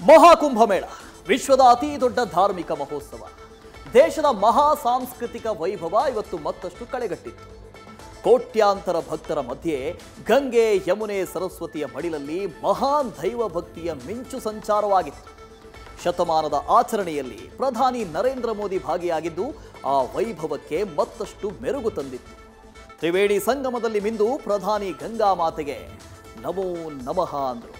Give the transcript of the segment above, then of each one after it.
ಮಹಾಕುಂಭಮೇಳ ವಿಶ್ವದ ಅತಿ ದೊಡ್ಡ ಧಾರ್ಮಿಕ ಮಹೋತ್ಸವ. ದೇಶದ ಮಹಾ ಸಾಂಸ್ಕೃತಿಕ ವೈಭವ ಇವತ್ತು ಮತ್ತಷ್ಟು ಕಳೆಗಟ್ಟಿತ್ತು. ಕೋಟ್ಯಾಂತರ ಭಕ್ತರ ಮಧ್ಯೆ ಗಂಗೆ, ಯಮುನೆ, ಸರಸ್ವತಿಯ ಮಡಿಲಲ್ಲಿ ಮಹಾನ್ ದೈವ ಭಕ್ತಿಯ ಮಿಂಚು ಸಂಚಾರವಾಗಿತ್ತು. ಶತಮಾನದ ಆಚರಣೆಯಲ್ಲಿ ಪ್ರಧಾನಿ ನರೇಂದ್ರ ಮೋದಿ ಭಾಗಿಯಾಗಿದ್ದು ಆ ವೈಭವಕ್ಕೆ ಮತ್ತಷ್ಟು ಮೆರುಗು ತಂದಿತ್ತು. ತ್ರಿವೇಣಿ ಸಂಗಮದಲ್ಲಿ ಮಿಂದು ಪ್ರಧಾನಿ ಗಂಗಾ ಮಾತೆಗೆ ನಮೋ ನಮಃ ಅಂದರು.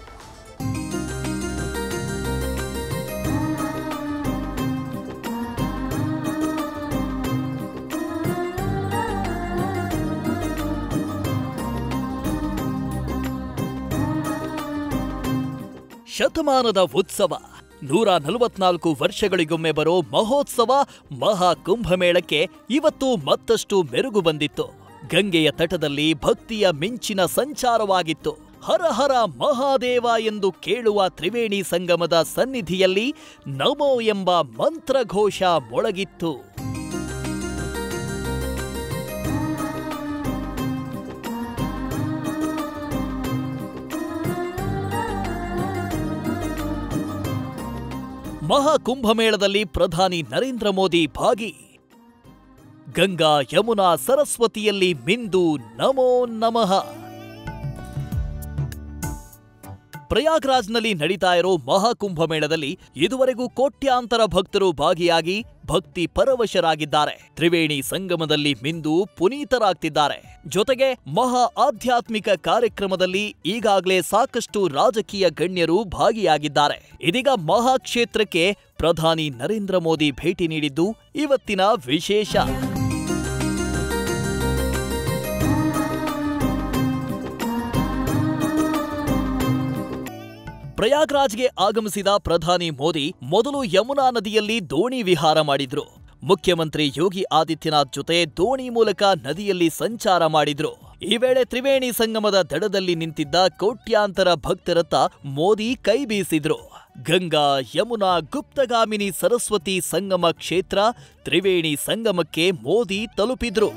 ಶತಮಾನದ ಉತ್ಸವ, 144 ವರ್ಷಗಳಿಗೊಮ್ಮೆ ಬರೋ ಮಹೋತ್ಸವ ಮಹಾಕುಂಭಮೇಳಕ್ಕೆ ಇವತ್ತು ಮತ್ತಷ್ಟು ಮೆರುಗು ಬಂದಿತ್ತು. ಗಂಗೆಯ ತಟದಲ್ಲಿ ಭಕ್ತಿಯ ಮಿಂಚಿನ ಸಂಚಾರವಾಗಿತ್ತು. ಹರ ಹರ ಮಹಾದೇವ ಎಂದು ಕೇಳುವ ತ್ರಿವೇಣಿ ಸಂಗಮದ ಸನ್ನಿಧಿಯಲ್ಲಿ ನಮೋ ಎಂಬ ಮಂತ್ರಘೋಷ ಮೊಳಗಿತ್ತು. ಮಹಾಕುಂಭಮೇಳದಲ್ಲಿ ಪ್ರಧಾನಿ ನರೇಂದ್ರ ಮೋದಿ ಭಾಗಿ. ಗಂಗಾ, ಯಮುನಾ, ಸರಸ್ವತಿಯಲ್ಲಿ ಮಿಂದು ನಮೋ ನಮಃ. ಪ್ರಯಾಗ್ರಾಜ್ನಲ್ಲಿ ನಡೀತಾ ಇರೋ ಮಹಾಕುಂಭಮೇಳದಲ್ಲಿ ಇದುವರೆಗೂ ಕೋಟ್ಯಾಂತರ ಭಕ್ತರು ಭಾಗಿಯಾಗಿ ಭಕ್ತಿ ಪರವಶರಾಗಿದ್ದಾರೆ. ತ್ರಿವೇಣಿ ಸಂಗಮದಲ್ಲಿ ಮಿಂದು ಪುನೀತರಾಗ್ತಿದ್ದಾರೆ. ಜೊತೆಗೆ ಮಹಾ ಆಧ್ಯಾತ್ಮಿಕ ಕಾರ್ಯಕ್ರಮದಲ್ಲಿ ಈಗಾಗಲೇ ಸಾಕಷ್ಟು ರಾಜಕೀಯ ಗಣ್ಯರು ಭಾಗಿಯಾಗಿದ್ದಾರೆ. ಇದೀಗ ಮಹಾಕ್ಷೇತ್ರಕ್ಕೆ ಪ್ರಧಾನಿ ನರೇಂದ್ರ ಮೋದಿ ಭೇಟಿ ನೀಡಿದ್ದು ಇವತ್ತಿನ ವಿಶೇಷ. ಪ್ರಯಾಗ್ರಾಜ್ಗೆ ಆಗಮಿಸಿದ ಪ್ರಧಾನಿ ಮೋದಿ ಮೊದಲು ಯಮುನಾ ನದಿಯಲ್ಲಿ ದೋಣಿ ವಿಹಾರ ಮಾಡಿದ್ರು. ಮುಖ್ಯಮಂತ್ರಿ ಯೋಗಿ ಆದಿತ್ಯನಾಥ್ ಜೊತೆ ದೋಣಿ ಮೂಲಕ ನದಿಯಲ್ಲಿ ಸಂಚಾರ ಮಾಡಿದ್ರು. ಈ ವೇಳೆ ತ್ರಿವೇಣಿ ಸಂಗಮದ ದಡದಲ್ಲಿ ನಿಂತಿದ್ದ ಕೋಟ್ಯಾಂತರ ಭಕ್ತರತ್ತ ಮೋದಿ ಕೈ ಬೀಸಿದ್ರು. ಗಂಗಾ, ಯಮುನಾ, ಗುಪ್ತಗಾಮಿನಿ, ಸರಸ್ವತಿ ಸಂಗಮ ಕ್ಷೇತ್ರ ತ್ರಿವೇಣಿ ಸಂಗಮಕ್ಕೆ ಮೋದಿ ತಲುಪಿದ್ರು.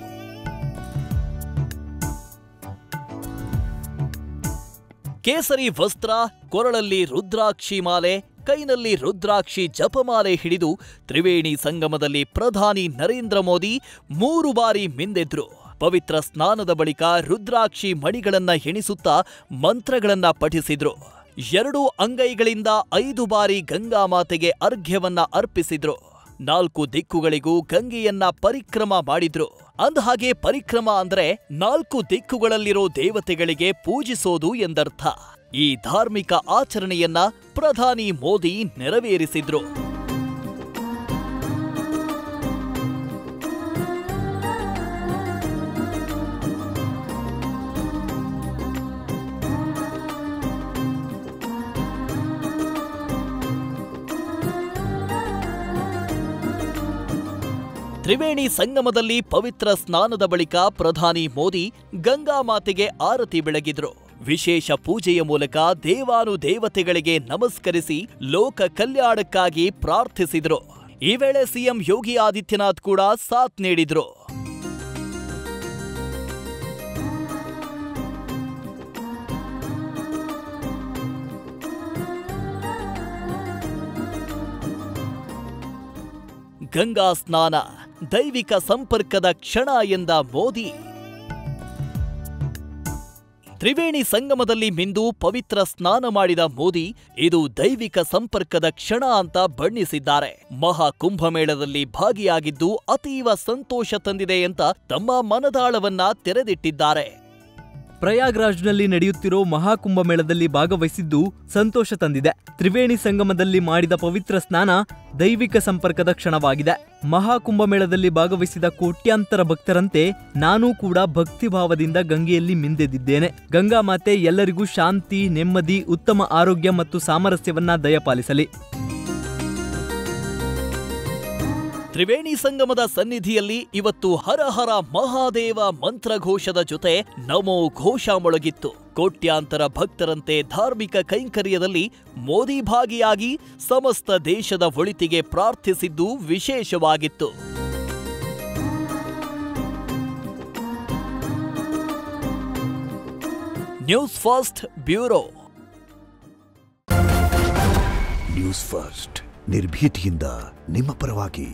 ಕೇಸರಿ ವಸ್ತ್ರ, ಕೊರಳಲ್ಲಿ ರುದ್ರಾಕ್ಷಿ ಮಾಲೆ, ಕೈನಲ್ಲಿ ರುದ್ರಾಕ್ಷಿ ಜಪಮಾಲೆ ಹಿಡಿದು ತ್ರಿವೇಣಿ ಸಂಗಮದಲ್ಲಿ ಪ್ರಧಾನಿ ನರೇಂದ್ರ ಮೋದಿ 3 ಬಾರಿ ಮಿಂದೆದ್ರು. ಪವಿತ್ರ ಸ್ನಾನದ ಬಳಿಕ ರುದ್ರಾಕ್ಷಿ ಮಣಿಗಳನ್ನ ಎಣಿಸುತ್ತಾ ಮಂತ್ರಗಳನ್ನ ಪಠಿಸಿದ್ರು. 2 ಅಂಗೈಗಳಿಂದ 5 ಬಾರಿ ಗಂಗಾ ಮಾತೆಗೆ ಅರ್ಘ್ಯವನ್ನ ಅರ್ಪಿಸಿದ್ರು. 4 ದಿಕ್ಕುಗಳಿಗೂ ಗಂಗೆಯನ್ನ ಪರಿಕ್ರಮ ಮಾಡಿದ್ರು. ಅಂದಹಾಗೆ ಪರಿಕ್ರಮ ಅಂದ್ರೆ 4 ದಿಕ್ಕುಗಳಲ್ಲಿರೋ ದೇವತೆಗಳಿಗೆ ಪೂಜಿಸೋದು ಎಂದರ್ಥ. ಈ ಧಾರ್ಮಿಕ ಆಚರಣೆಯನ್ನ ಪ್ರಧಾನಿ ಮೋದಿ ನೆರವೇರಿಸಿದ್ರು. ತ್ರಿವೇಣಿ ಸಂಗಮದಲ್ಲಿ ಪವಿತ್ರ ಸ್ನಾನದ ಬಳಿಕ ಪ್ರಧಾನಿ ಮೋದಿ ಗಂಗಾ ಮಾತೆಗೆ ಆರತಿ ಬೆಳಗಿದ್ರು. ವಿಶೇಷ ಪೂಜೆಯ ಮೂಲಕ ದೇವಾನುದೇವತೆಗಳಿಗೆ ನಮಸ್ಕರಿಸಿ ಲೋಕ ಕಲ್ಯಾಣಕ್ಕಾಗಿ ಪ್ರಾರ್ಥಿಸಿದ್ರು. ಈ ವೇಳೆ ಸಿಎಂ ಯೋಗಿ ಆದಿತ್ಯನಾಥ್ ಕೂಡ ಸಾಥ್ ನೀಡಿದ್ರು. ಗಂಗಾ ಸ್ನಾನ ದೈವಿಕ ಸಂಪರ್ಕದ ಕ್ಷಣ ಎಂದ ಮೋದಿ. ತ್ರಿವೇಣಿ ಸಂಗಮದಲ್ಲಿ ಮಿಂದು ಪವಿತ್ರ ಸ್ನಾನ ಮಾಡಿದ ಮೋದಿ ಇದು ದೈವಿಕ ಸಂಪರ್ಕದ ಕ್ಷಣ ಅಂತ ಬಣ್ಣಿಸಿದ್ದಾರೆ. ಮಹಾಕುಂಭಮೇಳದಲ್ಲಿ ಭಾಗಿಯಾಗಿದ್ದು ಅತೀವ ಸಂತೋಷ ತಂದಿದೆ ಅಂತ ತಮ್ಮ ಮನದಾಳವನ್ನ ತೆರೆದಿಟ್ಟಿದ್ದಾರೆ. ಪ್ರಯಾಗ್ರಾಜ್ನಲ್ಲಿ ನಡೆಯುತ್ತಿರೋ ಮಹಾಕುಂಭಮೇಳದಲ್ಲಿ ಭಾಗವಹಿಸಿದ್ದು ಸಂತೋಷ ತಂದಿದೆ. ತ್ರಿವೇಣಿ ಸಂಗಮದಲ್ಲಿ ಮಾಡಿದ ಪವಿತ್ರ ಸ್ನಾನ ದೈವಿಕ ಸಂಪರ್ಕದ ಕ್ಷಣವಾಗಿದೆ. ಮಹಾಕುಂಭಮೇಳದಲ್ಲಿ ಭಾಗವಹಿಸಿದ ಕೋಟ್ಯಾಂತರ ಭಕ್ತರಂತೆ ನಾನೂ ಕೂಡ ಭಕ್ತಿಭಾವದಿಂದ ಗಂಗೆಯಲ್ಲಿ ಮಿಂದೆದ್ದಿದ್ದೇನೆ. ಗಂಗಾ ಮಾತೆ ಎಲ್ಲರಿಗೂ ಶಾಂತಿ, ನೆಮ್ಮದಿ, ಉತ್ತಮ ಆರೋಗ್ಯ ಮತ್ತು ಸಾಮರಸ್ಯವನ್ನ ದಯಪಾಲಿಸಲಿ. ತ್ರಿವೇಣಿ ಸಂಗಮದ ಸನ್ನಿಧಿಯಲ್ಲಿ ಇವತ್ತು ಹರ ಹರ ಮಹಾದೇವ ಮಂತ್ರಘೋಷದ ಜೊತೆ ನಮೋ ಘೋಷ ಮೊಳಗಿತ್ತು. ಕೋಟ್ಯಾಂತರ ಭಕ್ತರಂತೆ ಧಾರ್ಮಿಕ ಕೈಂಕರ್ಯದಲ್ಲಿ ಮೋದಿ ಭಾಗಿಯಾಗಿ ಸಮಸ್ತ ದೇಶದ ಒಳಿತಿಗೆ ಪ್ರಾರ್ಥಿಸಿದ್ದು ವಿಶೇಷವಾಗಿತ್ತು. News first bureau. News first ನಿರ್ಭೀತಿಯಿಂದ ನಿಮ್ಮ ಪರವಾಗಿ.